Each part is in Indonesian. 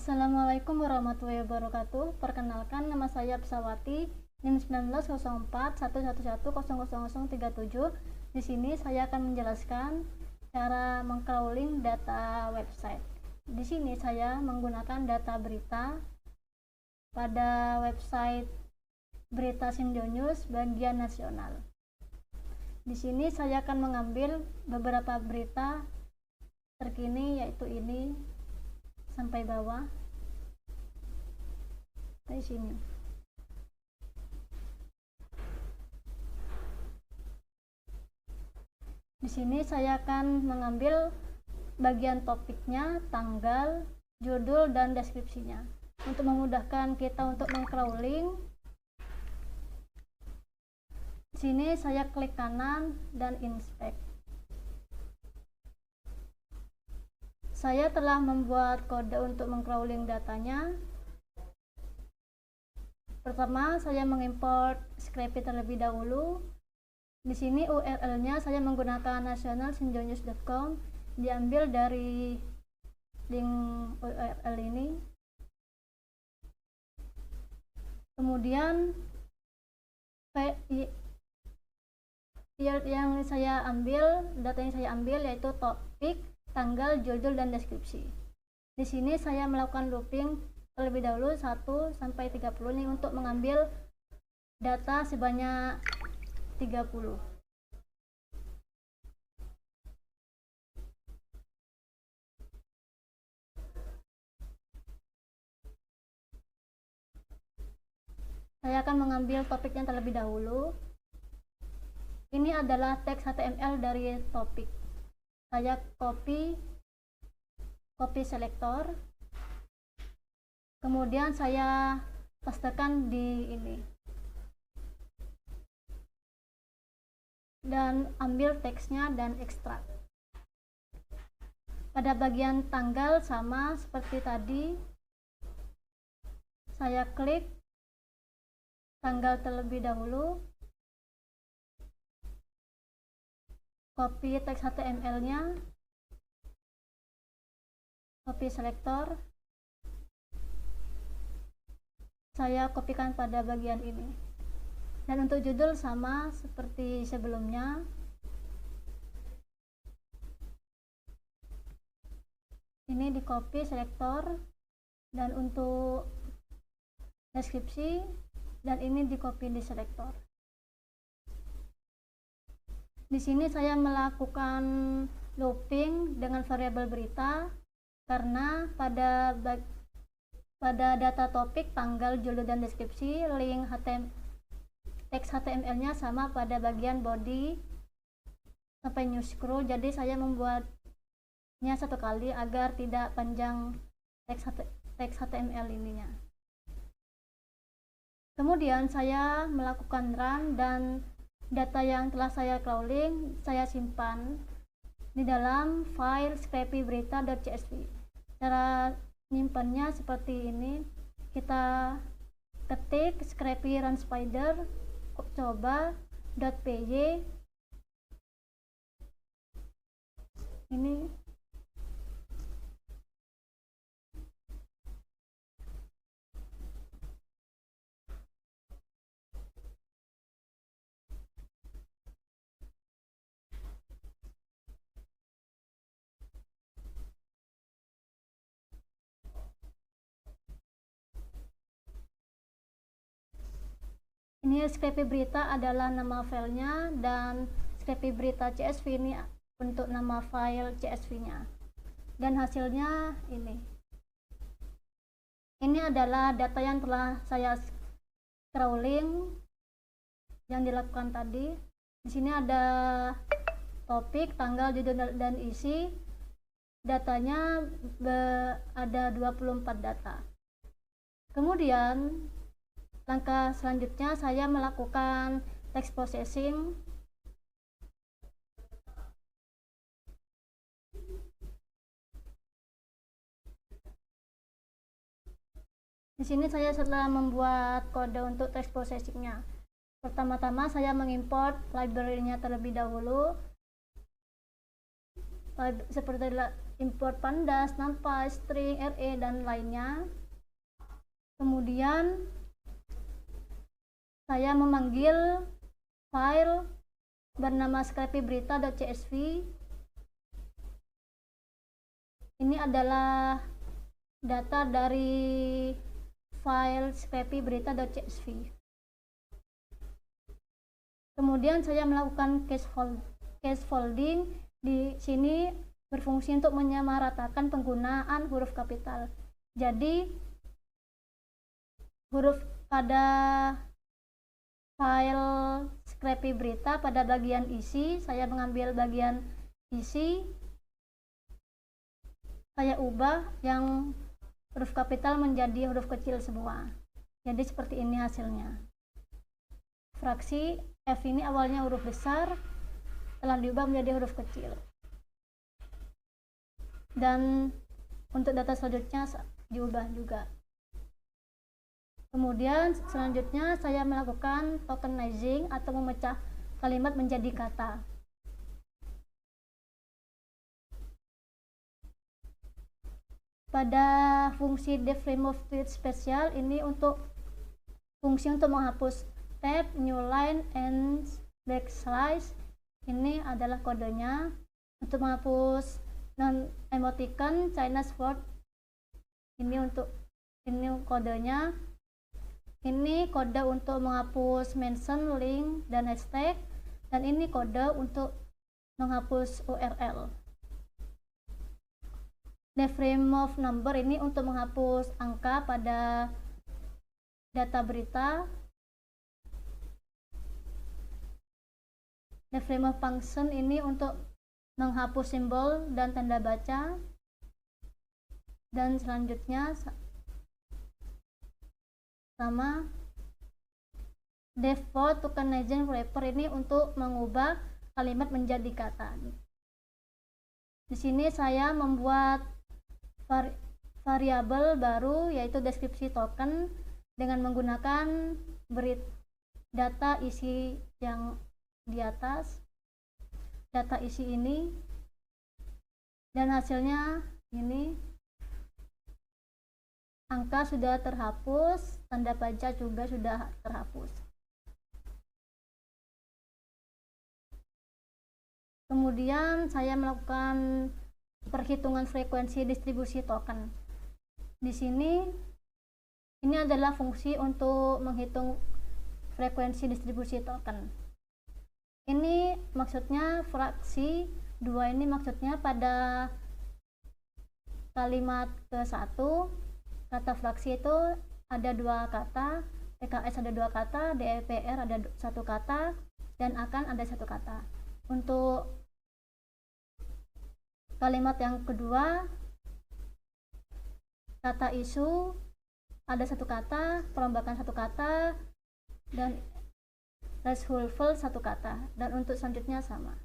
Assalamualaikum warahmatullahi wabarakatuh. Perkenalkan, nama saya Pesawati, NIM 190411100037. Di sini saya akan menjelaskan cara mengcrawling data website. Di sini saya menggunakan data berita pada website Berita Sindo News bagian nasional. Di sini saya akan mengambil beberapa berita terkini, yaitu ini sampai bawah dari sini. Di sini saya akan mengambil bagian topiknya, tanggal, judul, dan deskripsinya. Untuk memudahkan kita untuk mengcrawling, di sini saya klik kanan dan inspect. Saya telah membuat kode untuk mengcrawling datanya. Pertama, saya mengimport Scrapy terlebih dahulu. Di sini URL-nya saya menggunakan nationalsindonews.com, diambil dari link URL ini. Kemudian yang saya ambil, data yang saya ambil yaitu topik, tanggal, judul, dan deskripsi. Di sini saya melakukan looping terlebih dahulu 1 sampai 30 nih untuk mengambil data sebanyak 30. Saya akan mengambil topiknya terlebih dahulu. Ini adalah teks HTML dari topik. Saya copy selektor, kemudian saya pastekan di ini dan ambil teksnya dan ekstrak. Pada bagian tanggal sama seperti tadi, saya klik tanggal terlebih dahulu, copy teks HTML-nya, copy selektor, saya kopikan pada bagian ini. Dan untuk judul sama seperti sebelumnya, ini di copy selektor, dan untuk deskripsi, dan ini di copy di selektor. Di sini saya melakukan looping dengan variabel berita karena pada data topik, tanggal, judul, dan deskripsi, link teks HTML-nya sama pada bagian body sampai new scroll. Jadi saya membuatnya satu kali agar tidak panjang teks HTML ininya. Kemudian saya melakukan run dan data yang telah saya crawling saya simpan di dalam file scrapyberita.csv. Cara nyimpannya seperti ini. Kita ketik scrapy run spider coba.py, ini Scrapy Berita adalah nama filenya, dan Scrapy Berita CSV ini untuk nama file CSV-nya. Dan hasilnya ini. Ini adalah data yang telah saya crawling yang dilakukan tadi. Di sini ada topik, tanggal, judul, dan isi. Datanya ada 24 data. Kemudian langkah selanjutnya saya melakukan text processing. Di sini saya setelah membuat kode untuk text processingnya. Pertama-tama saya mengimport library-nya terlebih dahulu. seperti import pandas, numpy, string, array, dan lainnya. Kemudian saya memanggil file bernama scrappyberita.csv. Ini adalah data dari file scrappyberita.csv. Kemudian saya melakukan case folding. Di sini berfungsi untuk menyamaratakan penggunaan huruf kapital. Jadi huruf pada file scrappyberita pada bagian isi, saya mengambil bagian isi, saya ubah yang huruf kapital menjadi huruf kecil semua. Jadi seperti ini hasilnya. Fraksi F ini awalnya huruf besar, telah diubah menjadi huruf kecil. Dan untuk data selanjutnya diubah juga. Kemudian selanjutnya saya melakukan tokenizing atau memecah kalimat menjadi kata. Pada fungsi def remove tweet spesial ini untuk fungsi untuk menghapus tab, new line, and backslash. Ini adalah kodenya. Untuk menghapus non emoticon Chinese word, ini kodenya. Ini kode untuk menghapus mention, link, dan hashtag, dan ini kode untuk menghapus URL. Def remove number ini untuk menghapus angka pada data berita. Def remove function ini untuk menghapus simbol dan tanda baca. Dan selanjutnya sama default tokenizing wrapper ini untuk mengubah kalimat menjadi kata. Di sini saya membuat variabel baru yaitu deskripsi token dengan menggunakan data isi yang di atas, data isi ini, dan hasilnya ini. Angka sudah terhapus, tanda baca juga sudah terhapus. Kemudian saya melakukan perhitungan frekuensi distribusi token. Di sini ini adalah fungsi untuk menghitung frekuensi distribusi token. Ini maksudnya fraksi 2 ini maksudnya pada kalimat ke-1 kata fraksi itu ada 2 kata, PKS ada 2 kata, DEPR ada 1 kata, dan akan ada 1 kata. Untuk kalimat yang kedua, kata isu ada 1 kata, perombakan 1 kata, dan reshuffle 1 kata, dan untuk selanjutnya sama.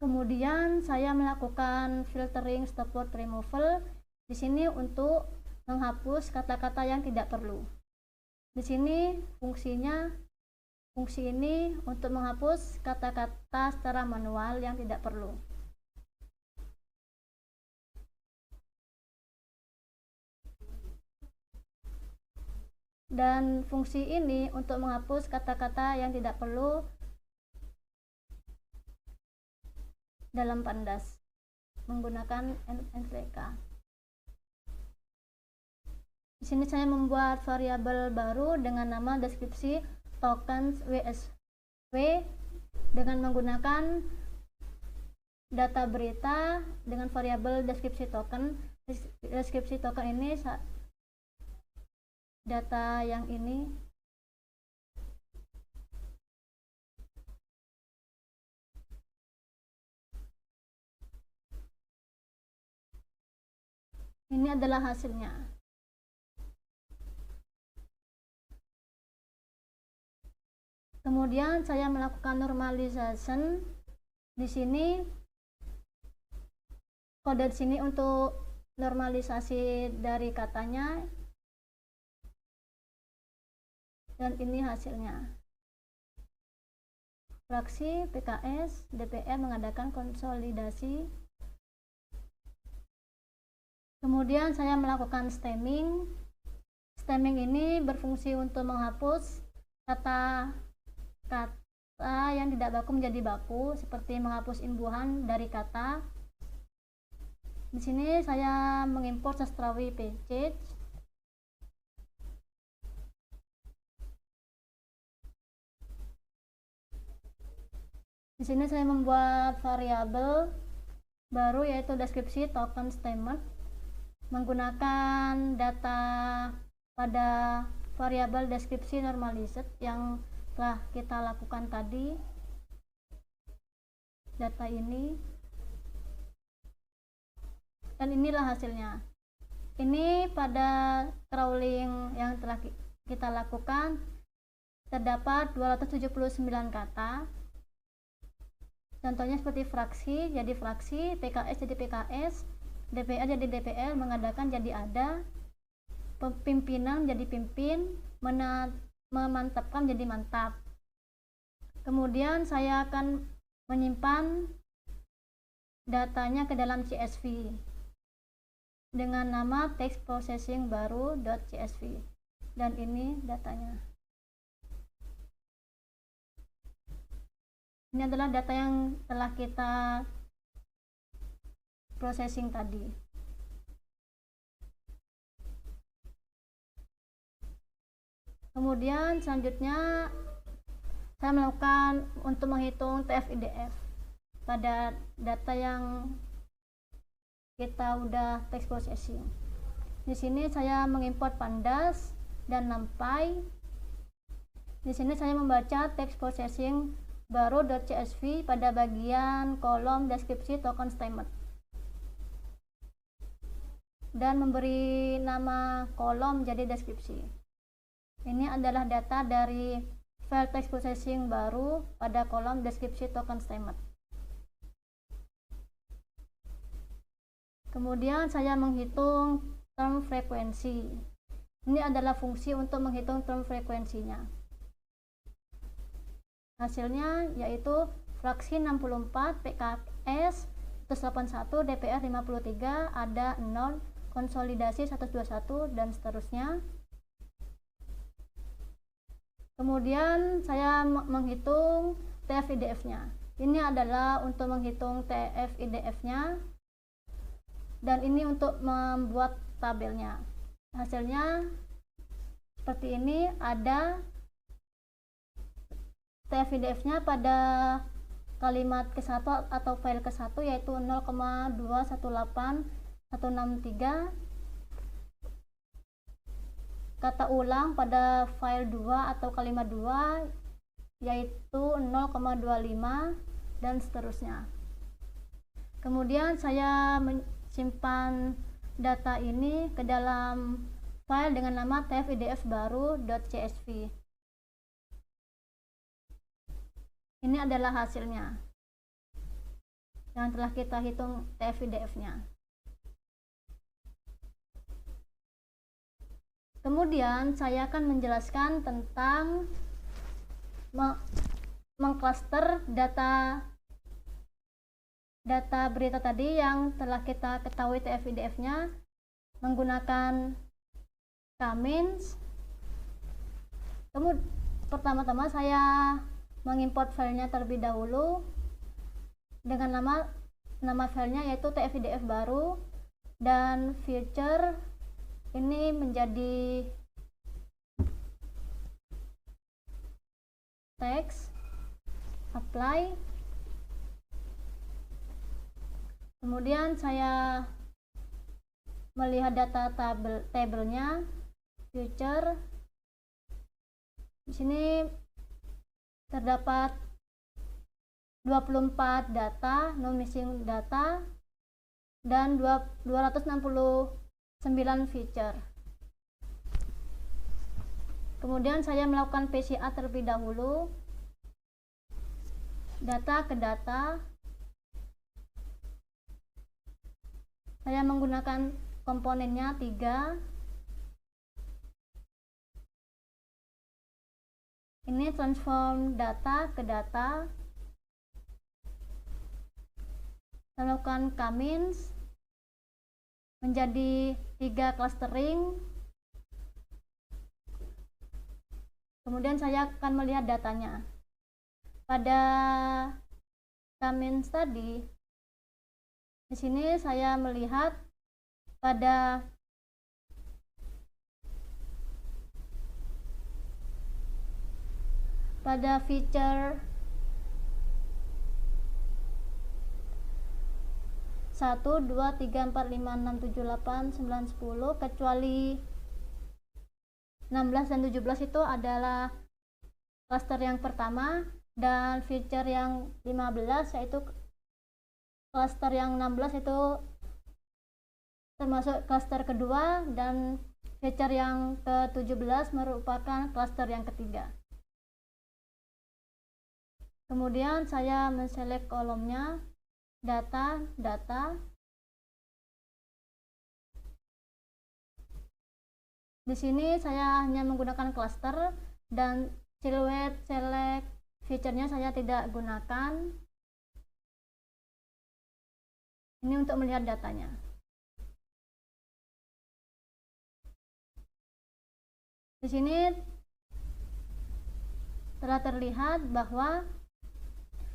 Kemudian saya melakukan filtering stop word removal di sini untuk menghapus kata-kata yang tidak perlu. Di sini fungsi ini untuk menghapus kata-kata secara manual yang tidak perlu. Dan fungsi ini untuk menghapus kata-kata yang tidak perlu dalam pandas menggunakan NVK. Di sini saya membuat variabel baru dengan nama deskripsi tokens WSW dengan menggunakan data berita dengan variabel deskripsi token. Deskripsi token ini data yang ini. Ini adalah hasilnya. Kemudian saya melakukan normalization. Di sini kode di sini untuk normalisasi dari katanya. Dan ini hasilnya. fraksi PKS DPR mengadakan konsolidasi. Kemudian saya melakukan stemming. Stemming ini berfungsi untuk menghapus kata yang tidak baku menjadi baku, seperti menghapus imbuhan dari kata. Di sini saya mengimport sastrawi package. Di sini saya membuat variabel baru yaitu deskripsi token statement menggunakan data pada variabel deskripsi normalized yang telah kita lakukan tadi. Data ini, dan inilah hasilnya. Ini pada crawling yang telah kita lakukan terdapat 279 kata. Contohnya seperti fraksi jadi fraksi, PKS jadi PKS, DPR jadi DPR, mengadakan jadi ada, pimpinan jadi pimpin, memantapkan jadi mantap. Kemudian saya akan menyimpan datanya ke dalam CSV dengan nama text processing baru.csv, dan ini datanya. Ini adalah data yang telah kita processing tadi. Kemudian selanjutnya saya melakukan untuk menghitung TF-IDF pada data yang kita udah text processing. Di sini saya mengimport pandas dan numpy. Di sini saya membaca text processing baru.csv pada bagian kolom deskripsi token statement dan memberi nama kolom jadi deskripsi. Ini adalah data dari file text processing baru pada kolom deskripsi token statement. Kemudian saya menghitung term frekuensi. Ini adalah fungsi untuk menghitung term frekuensinya. Hasilnya yaitu fraksi 64, PKS 181, DPR 53, ada 0, konsolidasi 121, dan seterusnya. Kemudian saya menghitung TF-IDF-nya. Ini adalah untuk menghitung TF-IDF-nya, dan ini untuk membuat tabelnya. Hasilnya seperti ini, ada TF-IDF-nya pada kalimat ke-1 atau file ke-1 yaitu 0,218163, kata ulang pada file 2 atau kalimat 2 yaitu 0,25, dan seterusnya. Kemudian saya simpan data ini ke dalam file dengan nama tf-idf baru.csv. Ini adalah hasilnya yang telah kita hitung tf-idf-nya. Kemudian saya akan menjelaskan tentang mengcluster data berita tadi yang telah kita ketahui tf-idf-nya menggunakan K-means. Kemudian pertama-tama saya mengimport filenya terlebih dahulu dengan nama filenya yaitu tf-idf baru, dan future ini menjadi text, apply. Kemudian saya melihat data tabelnya future. Di sini terdapat 24 data, no missing data, dan 269 feature. Kemudian saya melakukan PCA terlebih dahulu, data ke data. Saya menggunakan komponennya 3. Ini transform data ke data. Saya lakukan K-means menjadi 3 clustering. Kemudian saya akan melihat datanya. Pada K-means tadi, di sini saya melihat pada feature 1, 2, 3, 4, 5, 6, 7, 8, 9, 10 kecuali 16 dan 17 itu adalah cluster yang pertama, dan feature yang 15 yaitu cluster yang 16 itu termasuk cluster kedua, dan feature yang ke-17 merupakan cluster yang ketiga. Kemudian saya menselect kolomnya data. Di sini saya hanya menggunakan cluster, dan silhouette select feature-nya saya tidak gunakan. Ini untuk melihat datanya. Di sini telah terlihat bahwa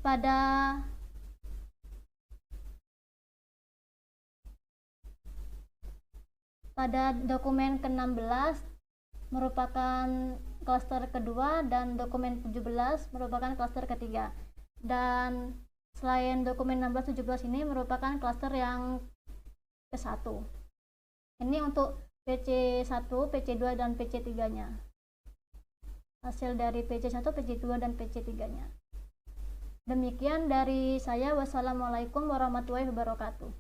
pada dokumen ke-16 merupakan cluster kedua, dan dokumen 17 merupakan cluster ketiga, dan selain dokumen 16-17 ini merupakan cluster yang ke-1. Ini untuk PC1, PC2, dan PC3 nya, hasil dari PC1, PC2, dan PC3 nya. Demikian dari saya. Wassalamualaikum warahmatullahi wabarakatuh.